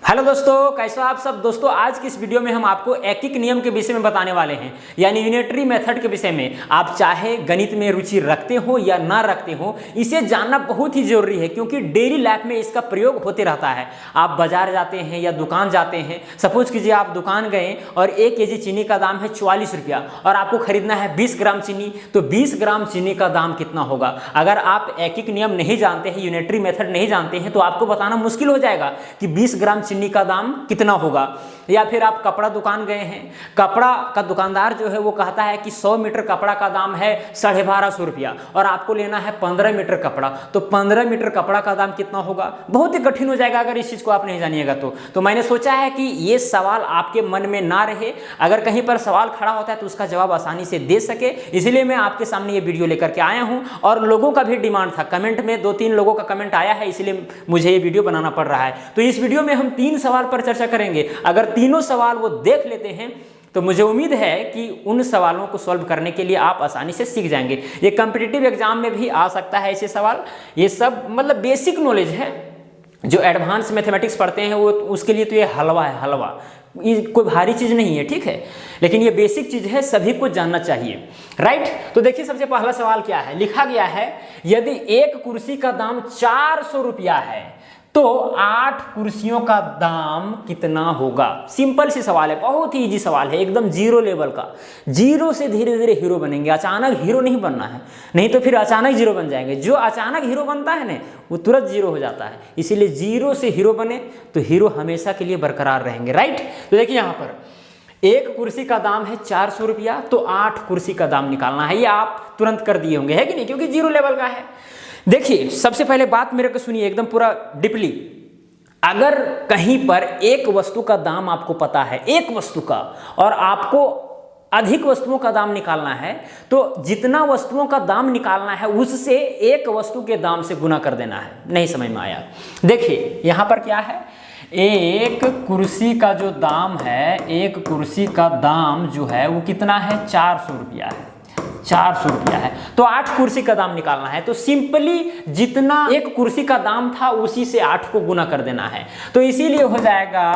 Hello दोस्तों, कैसे हो आप सब। दोस्तों आज की इस वीडियो में हम आपको एकिक नियम के विषय में बताने वाले हैं, यानी यूनिटरी मेथड के विषय में। आप चाहे गणित में रुचि रखते हो या ना रखते हो, इसे जानना बहुत ही जरूरी है, क्योंकि डेली लाइफ में इसका प्रयोग होते रहता है। आप बाजार जाते हैं या दुकान जाते हैं, सपोज कीजिए आप दुकान गए और 1 केजी चीनी का दाम है 44 रुपया और आपको खरीदना है 20 ग्राम चीनी, तो 20 ग्राम चीनी का दाम कितना होगा। अगर आप एकिक नियम नहीं जानते हैं, यूनिटरी मेथड नहीं जानते हैं, तो आपको बताना मुश्किल हो जाएगा कि 20 ग्राम चीनी का दाम कितना होगा। या फिर आप कपड़ा दुकान गए हैं, कपड़ा का दुकानदार जो है वो कहता है कि 100 मीटर कपड़ा का दाम है 1250 रुपया और आपको लेना है 15 मीटर कपड़ा, तो 15 मीटर कपड़ा का दाम कितना होगा। बहुत ही कठिन हो जाएगा अगर इस चीज को आप नहीं जानिएगा तो मैंने सोचा है कि ये सवाल आपके मन में ना रहे, अगर कहीं पर सवाल खड़ा होता है तो उसका जवाब आसानी से दे सके, इसलिए मैं आपके सामने ये वीडियो लेकर के आया हूं। और लोगों का भी डिमांड था, कमेंट में 2-3 लोगों का कमेंट आया है, इसलिए मुझे ये वीडियो बनाना पड़ रहा है। तो इस वीडियो में हम 3 सवाल पर चर्चा करेंगे। अगर तीनों सवाल वो देख लेते हैं तो मुझे उम्मीद है कि उन सवालों को सॉल्व करने के लिए आप आसानी से सीख जाएंगे। ये कॉम्पिटिटिव एग्जाम में भी आ सकता है ऐसे सवाल। ये सब मतलब बेसिक नॉलेज है, जो एडवांस मैथमेटिक्स पढ़ते हैं वो उसके लिए तो ये हलवा है, हलवा। ये कोई भारी चीज नहीं है, ठीक है, लेकिन ये बेसिक चीज है, सभी को जानना चाहिए, राइट। तो देखिए सबसे पहला सवाल क्या है, लिखा गया है यदि एक कुर्सी का दाम 400 रुपया है तो 8 कुर्सियों का दाम कितना होगा। सिंपल सी सवाल है, बहुत ही इजी सवाल है, एकदम जीरो लेवल का। जीरो से धीरे धीरे हीरो बनेंगे, अचानक हीरो नहीं बनना है, नहीं तो फिर अचानक जीरो बन जाएंगे। जो अचानक हीरो बनता है ना वो तुरंत जीरो हो जाता है, इसीलिए जीरो से हीरो बने तो हीरो हमेशा के लिए बरकरार रहेंगे, राइट। तो देखिए यहाँ पर एक कुर्सी का दाम है 400 रुपया, तो 8 कुर्सी का दाम निकालना है। ये आप तुरंत कर दिए होंगे, है कि नहीं, क्योंकि जीरो लेवल का है। देखिए सबसे पहले बात मेरे को सुनिए एकदम पूरा डीपली। अगर कहीं पर एक वस्तु का दाम आपको पता है, एक वस्तु का, और आपको अधिक वस्तुओं का दाम निकालना है, तो जितना वस्तुओं का दाम निकालना है उससे एक वस्तु के दाम से गुना कर देना है। नहीं समझ में आया, देखिए यहां पर क्या है, एक कुर्सी का जो दाम है, एक कुर्सी का दाम जो है वो कितना है, 400 रुपया है, 400 रुपया है, तो 8 कुर्सी का दाम निकालना है। तो सिंपली जितना एक कुर्सी का दाम था उसी से 8 को गुना कर देना है, तो इसीलिए हो जाएगा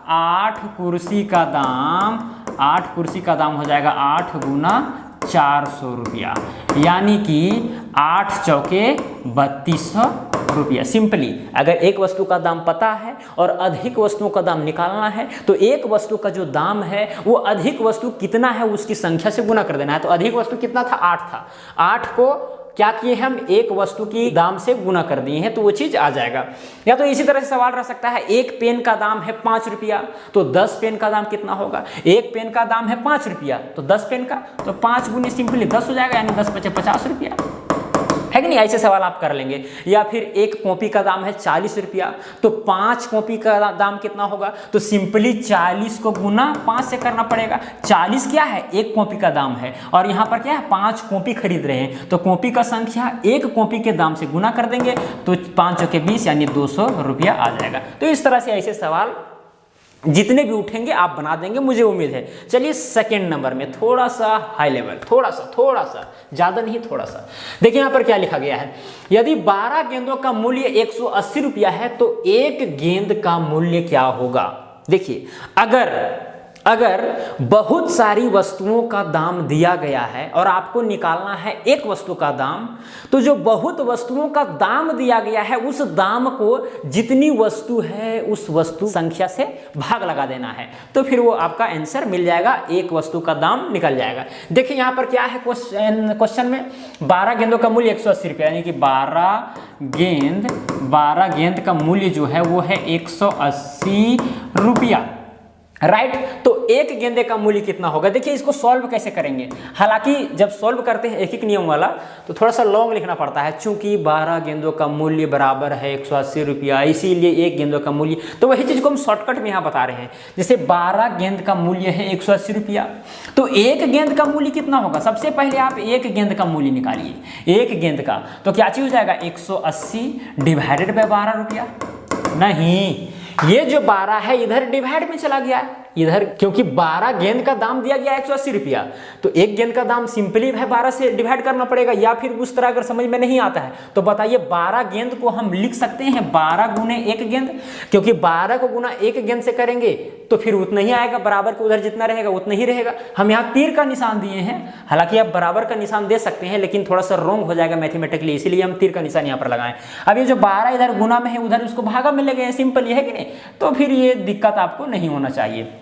8 कुर्सी का दाम, 8 कुर्सी का दाम हो जाएगा 8 गुना 400 रुपया, यानी कि 8 चौके 3200 रुपया। सिंपली अगर एक वस्तु का दाम पता है और अधिक वस्तुओं का दाम निकालना है, तो एक वस्तु का जो दाम है वो अधिक वस्तु कितना है उसकी संख्या से गुना कर देना है। तो अधिक वस्तु कितना था, 8 था, 8 को क्या किए हम, एक वस्तु की दाम से गुना कर दिए हैं, तो वो चीज आ जाएगा। या तो इसी तरह से सवाल रह सकता है, एक पेन का दाम है 5 रुपया, तो 10 पेन का दाम कितना होगा। एक पेन का दाम है 5 रुपया, तो 10 पेन का, तो 5 गुनी सिंपली 10 हो जाएगा, यानी 10 × 5 = 50 रुपया, है कि नहीं। ऐसे सवाल आप कर लेंगे। या फिर एक कॉपी का दाम है 40 रुपया, तो 5 कॉपी का दाम कितना होगा, तो सिंपली 40 को गुना 5 से करना पड़ेगा। 40 क्या है, एक कॉपी का दाम है, और यहाँ पर क्या है, 5 कॉपी खरीद रहे हैं, तो कॉपी का संख्या एक कॉपी के दाम से गुना कर देंगे, तो 5 चौके 20 यानी 200 रुपया आ जाएगा। तो इस तरह से ऐसे सवाल जितने भी उठेंगे आप बना देंगे, मुझे उम्मीद है। चलिए सेकंड नंबर में थोड़ा सा हाई लेवल, थोड़ा सा ज्यादा नहीं, थोड़ा सा। देखिए यहां पर क्या लिखा गया है, यदि 12 गेंदों का मूल्य 180 रुपया है तो एक गेंद का मूल्य क्या होगा। देखिए अगर बहुत सारी वस्तुओं का दाम दिया गया है और आपको निकालना है एक वस्तु का दाम, तो जो बहुत वस्तुओं का दाम दिया गया है उस दाम को जितनी वस्तु है उस वस्तु संख्या से भाग लगा देना है, तो फिर वो आपका आंसर मिल जाएगा, एक वस्तु का दाम निकल जाएगा। देखिए यहाँ पर क्या है क्वेश्चन में, 12 गेंदों का मूल्य 180 रुपया, यानी कि 12 गेंद का मूल्य जो है वो है 180 रुपया, राइट। तो एक गेंदे का मूल्य कितना होगा। देखिए इसको सॉल्व कैसे करेंगे, हालांकि जब सॉल्व करते हैं एक नियम वाला तो थोड़ा सा लॉन्ग लिखना पड़ता है, चूंकि 12 गेंदों का मूल्य बराबर है 180 रुपया, इसीलिए एक गेंदों का मूल्य, तो वही चीज को हम शॉर्टकट में यहाँ बता रहे हैं। जैसे 12 गेंद का मूल्य है 180 रुपया, तो एक गेंद का मूल्य कितना होगा। सबसे पहले आप एक गेंद का मूल्य निकालिए, एक गेंद का, तो क्या चीज हो जाएगा, 180 डिवाइडेड बाय 12 रुपया। नहीं, ये जो 12 है इधर डिवाइड में चला गया है, इधर क्योंकि 12 गेंद का दाम दिया गया 180 रुपया, तो एक गेंद का दाम सिंपली है 12 से डिवाइड करना पड़ेगा, या फिर उस तरह अगर समझ में नहीं आता है तो बताइए 12 गेंद को हम लिख सकते हैं 12 गुने 1 गेंद, क्योंकि 12 को गुना 1 गेंद से करेंगे तो फिर उतना ही आएगा, बराबर को उधर जितना रहेगा उतना ही रहेगा। हम यहाँ तीर का निशान दिए हैं, हालांकि आप बराबर का निशान दे सकते हैं लेकिन थोड़ा सा रॉन्ग हो जाएगा मैथमेटिकली, इसीलिए हम तीर का निशान यहाँ पर लगाएं। अब ये जो 12 इधर गुना में है उधर उसको भागा में लगे हैं, सिंपल ये है कि नहीं, तो फिर ये दिक्कत आपको नहीं होना चाहिए।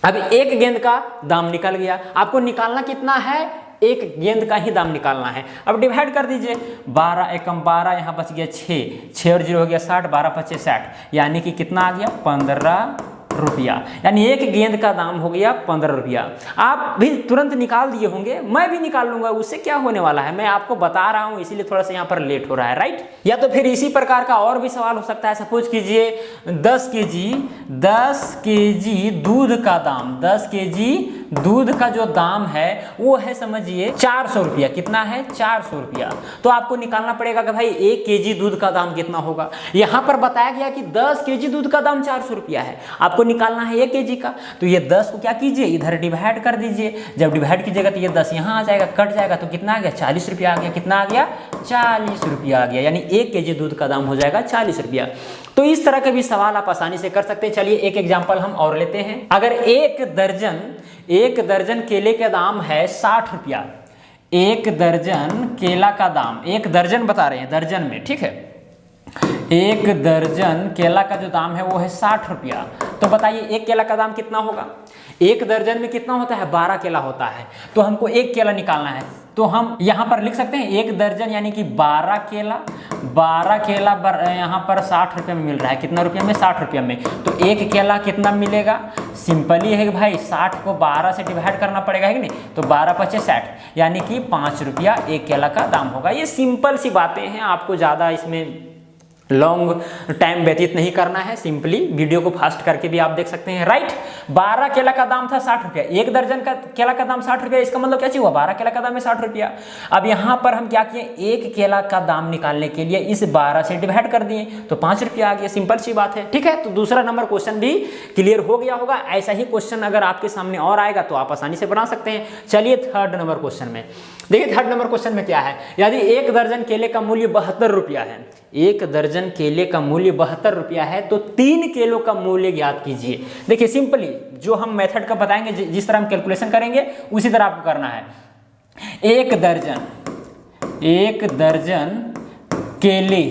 अब एक गेंद का दाम निकल गया, आपको निकालना कितना है, एक गेंद का ही दाम निकालना है। अब डिवाइड कर दीजिए, 12 एकम 12, यहाँ बच गया 6 और 0 हो गया 60, 12 पच्चे 60, यानी कि कितना आ गया 15 रुपया, यानी एक गेंद का दाम हो गया 15 रुपया। आप भी तुरंत निकाल दिए होंगे, मैं भी निकाल लूंगा, उससे क्या होने वाला है, मैं आपको बता रहा हूं इसीलिए थोड़ा सा यहाँ पर लेट हो रहा है, राइट। या तो फिर इसी प्रकार का और भी सवाल हो सकता है, सपोज कीजिए 10 केजी दूध का दाम, 10 केजी दूध का जो दाम है वो है समझिए 400 रुपया, कितना है 400 रुपया। तो आपको निकालना पड़ेगा कि भाई 1 केजी दूध का दाम कितना होगा। यहाँ पर बताया गया कि 10 केजी दूध का दाम 400 रुपया है, आपको निकालना है 1 केजी का, तो ये 10 को क्या कीजिए इधर डिवाइड कर दीजिए, जब डिवाइड कीजिएगा तो ये 10 यहाँ आ जाएगा, कट जाएगा तो कितना आ गया 40 रुपया आ गया, कितना आ गया 40 रुपया आ गया, यानी 1 केजी दूध का दाम हो जाएगा 40 रुपया। तो इस तरह के भी सवाल आप आसानी से कर सकते हैं। चलिए एक एग्जाम्पल हम और लेते हैं, अगर एक दर्जन केले का दाम है 60 रुपया, एक दर्जन केला का दाम, एक दर्जन बता रहे हैं दर्जन में, ठीक है, एक दर्जन केला का जो दाम है वो है 60 रुपया। तो बताइए एक केला का दाम कितना होगा, एक दर्जन में कितना होता है 12 केला होता है, तो हमको एक केला निकालना है, तो हम यहाँ पर लिख सकते हैं एक दर्जन यानी कि 12 केला यहाँ पर 60 रुपये में मिल रहा है, कितना रुपये में 60 रुपये में, तो एक केला कितना मिलेगा, सिंपली है कि भाई 60 को 12 से डिवाइड करना पड़ेगा, है कि नहीं, तो 12 पच्चे 60, यानी कि 5 रुपया एक केला का दाम होगा। ये सिंपल सी बातें हैं, आपको ज़्यादा इसमें लॉन्ग टाइम व्यतीत नहीं करना है, सिंपली वीडियो को फास्ट करके भी आप देख सकते हैं, राइट। 12 केला का दाम था 60 रुपया, एक दर्जन का केला का दाम 60 रुपया, इसका मतलब क्या चाहिए हुआ 12 केला का दाम है 60 रुपया। अब यहाँ पर हम क्या किए, एक केला का दाम निकालने के लिए इस 12 से डिवाइड कर दिए तो 5 रुपया आ गया, सिंपल सी बात है, ठीक है। तो दूसरा नंबर क्वेश्चन भी क्लियर हो गया होगा। ऐसा ही क्वेश्चन अगर आपके सामने और आएगा तो आप आसानी से बना सकते हैं। चलिए थर्ड नंबर क्वेश्चन में देखिए, थर्ड नंबर क्वेश्चन में क्या है, यदि एक दर्जन केले का मूल्य 72 रुपया है, एक दर्जन केले का मूल्य 72 रुपया है, तो 3 केलों का मूल्य ज्ञात कीजिए। देखिए सिंपली जो हम मेथड का बताएंगे, जिस तरह हम कैलकुलेशन करेंगे उसी तरह आपको करना है। एक दर्जन केले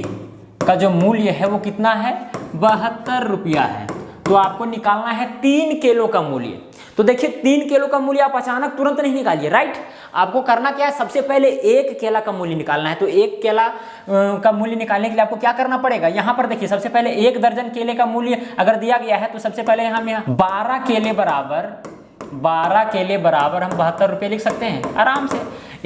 का जो मूल्य है वो कितना है 72 रुपया है, तो आपको निकालना है 3 केलों का मूल्य। तो देखिए 3 केलों का मूल्य आप अचानक तुरंत नहीं निकालिए, राइट। आपको करना क्या है, सबसे पहले एक केला का मूल्य निकालना है। तो एक केला का मूल्य निकालने के लिए आपको क्या करना पड़ेगा, यहाँ पर देखिए सबसे पहले एक दर्जन केले का मूल्य अगर दिया गया है तो सबसे पहले हम यहाँ 12 केले बराबर हम 72 रुपये लिख सकते हैं आराम से।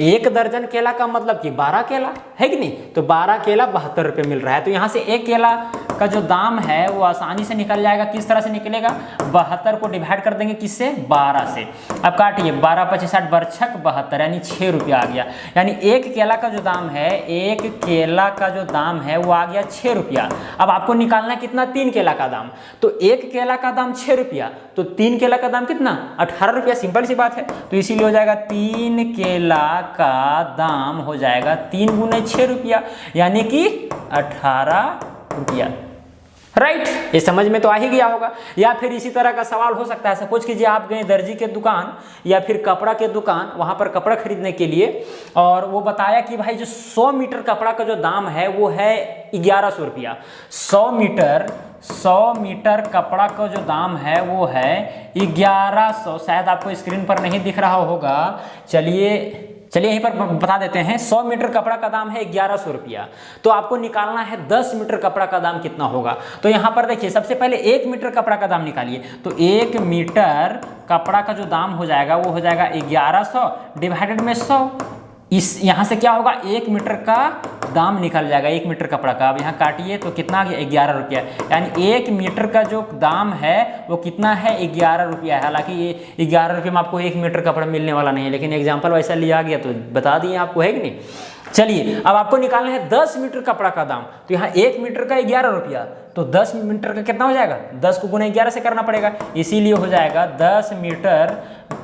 एक दर्जन केला का मतलब कि 12 केला है कि नहीं, तो 12 केला 72 रुपये मिल रहा है। तो यहाँ से एक केला का जो दाम है वो आसानी से निकल जाएगा। किस तरह से निकलेगा, 72 को डिवाइड कर देंगे किससे 12 से। अब काटिए 12 पच्चीस 60 बरछक 72 यानी 6 रुपया आ गया। यानी एक केला का जो दाम है, एक केला का जो दाम है वो आ गया 6 रुपया। अब आपको निकालना है कितना, 3 केला का दाम। तो एक केला का दाम 6 रुपया, तो 3 केला का दाम कितना 18 रुपया, सिंपल सी बात है। तो इसीलिए हो जाएगा 3 केला का दाम हो जाएगा 3 गुने 6 रुपया, यानी कि 18 रुपया, राइट। ये समझ में तो आ ही गया होगा। या फिर इसी तरह का सवाल हो सकता है, सपोज कीजिए आप गए दर्जी के दुकान या फिर कपड़ा के दुकान, वहां पर कपड़ा खरीदने के लिए, और वो बताया कि भाई जो 100 मीटर कपड़ा का जो दाम है वो है 1100 रुपया। 100 मीटर कपड़ा का जो दाम है वो है 1100, शायद आपको स्क्रीन पर नहीं दिख रहा होगा, चलिए यहीं पर बता देते हैं। 100 मीटर कपड़ा का दाम है 1100 रुपया। तो आपको निकालना है 10 मीटर कपड़ा का दाम कितना होगा। तो यहाँ पर देखिए सबसे पहले 1 मीटर कपड़ा का दाम निकालिए। तो 1 मीटर कपड़ा का जो दाम हो जाएगा वो हो जाएगा 1100 डिवाइडेड में 100। इस यहाँ से क्या होगा, 1 मीटर का दाम निकल जाएगा, 1 मीटर कपड़ा का। अब यहाँ काटिए तो कितना आ गया 11 रुपया। यानी 1 मीटर का जो दाम है वो कितना है 11 रुपया है। हालांकि ये 11 रुपये में आपको 1 मीटर कपड़ा मिलने वाला नहीं है, लेकिन एग्जाम्पल वैसा लिया गया तो बता दिए आपको, है कि नहीं। चलिए अब आपको निकालना है 10 मीटर कपड़ा का दाम। तो यहाँ 1 मीटर का 11 रुपया, तो 10 मीटर का कितना हो जाएगा, 10 को गुना 11 से करना पड़ेगा, इसीलिए हो जाएगा 10 मीटर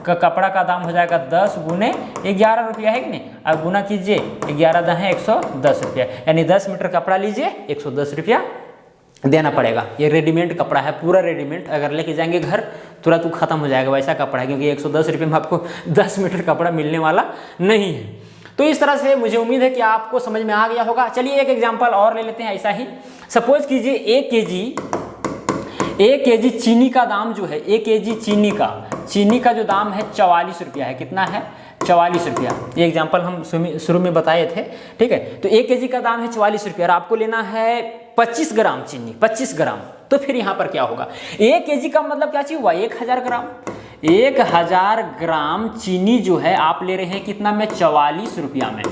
का कपड़ा का दाम हो जाएगा 10 गुने 11 रुपया, है कि नहीं। अब गुना कीजिए, 11 दहें 110 रुपया, यानी 10 मीटर कपड़ा लीजिए 110 रुपया देना पड़ेगा। ये रेडीमेड कपड़ा है, पूरा रेडीमेड, अगर लेके जाएंगे घर तुरंत खत्म हो जाएगा वैसा कपड़ा है, क्योंकि 110 रुपये में आपको 10 मीटर कपड़ा मिलने वाला नहीं है। तो इस तरह से मुझे उम्मीद है कि आपको समझ में आ गया होगा। चलिए एक एग्जांपल और ले लेते हैं ऐसा ही। सपोज कीजिए 1 केजी चीनी का दाम जो है, 1 केजी चीनी का जो दाम है 44 रुपया है। कितना है, 44 रुपया। ये एग्जाम्पल हम शुरू में बताए थे, ठीक है। तो 1 केजी का दाम है 44 रुपया और आपको लेना है 25 ग्राम चीनी, 25 ग्राम। तो फिर यहाँ पर क्या होगा, 1 केजी का मतलब क्या चीज हुआ, 1000 ग्राम। 1000 ग्राम चीनी जो है आप ले रहे हैं कितना में, 44 रुपया में।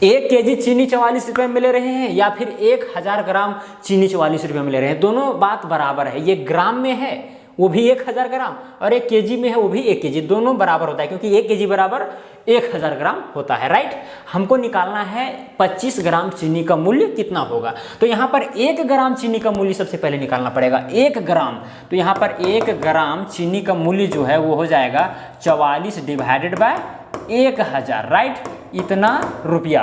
1 केजी चीनी 44 रुपये में ले रहे हैं या फिर 1000 ग्राम चीनी 44 रुपये में ले रहे हैं, दोनों बात बराबर है। ये ग्राम में है वो भी 1000 ग्राम और 1 केजी में है वो भी 1 केजी, दोनों बराबर होता है, क्योंकि 1 केजी बराबर 1000 ग्राम होता है, राइट। हमको निकालना है 25 ग्राम चीनी का मूल्य कितना होगा। तो यहाँ पर 1 ग्राम चीनी का मूल्य सबसे पहले निकालना पड़ेगा, 1 ग्राम। तो यहाँ पर 1 ग्राम चीनी का मूल्य जो है वो हो जाएगा 44 डिवाइडेड बाय 1000, राइट, इतना रुपया।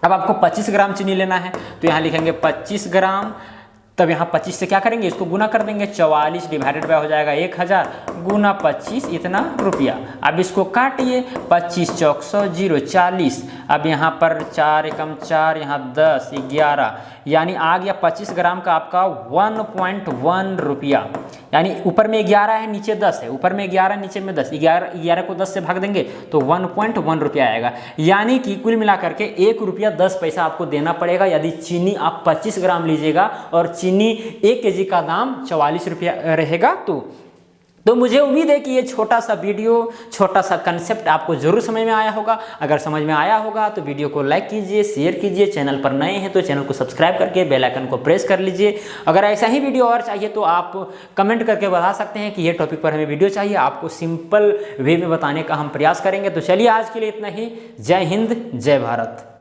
अब आपको 25 ग्राम चीनी लेना है तो यहाँ लिखेंगे 25 ग्राम, तब यहाँ 25 से क्या करेंगे, इसको गुना कर देंगे, 44 डिवाइडेड बाय हो जाएगा 1000 गुना 25, इतना रुपया। अब इसको काटिए, 25 चौक 100 0 40। अब यहाँ पर 4 एकम 4, यहाँ 10 11, यानी आ गया 25 ग्राम का आपका 1.1 रुपया। यानी ऊपर में 11 है नीचे 10 है, ऊपर में 11 नीचे में 10, 11 को 10 से भाग देंगे तो 1.1 रुपया आएगा। यानी कि कुल मिलाकर के 1 रुपया 10 पैसा आपको देना पड़ेगा यदि चीनी आप 25 ग्राम लीजिएगा और चीनी 1 केजी का दाम 44 रुपया रहेगा। तो मुझे उम्मीद है कि ये छोटा सा वीडियो, छोटा सा कंसेप्ट आपको जरूर समझ में आया होगा। अगर समझ में आया होगा तो वीडियो को लाइक कीजिए, शेयर कीजिए, चैनल पर नए हैं तो चैनल को सब्सक्राइब करके बेल आइकन को प्रेस कर लीजिए। अगर ऐसा ही वीडियो और चाहिए तो आप कमेंट करके बता सकते हैं कि ये टॉपिक पर हमें वीडियो चाहिए, आपको सिंपल वे में बताने का हम प्रयास करेंगे। तो चलिए आज के लिए इतना ही। जय हिंद, जय भारत।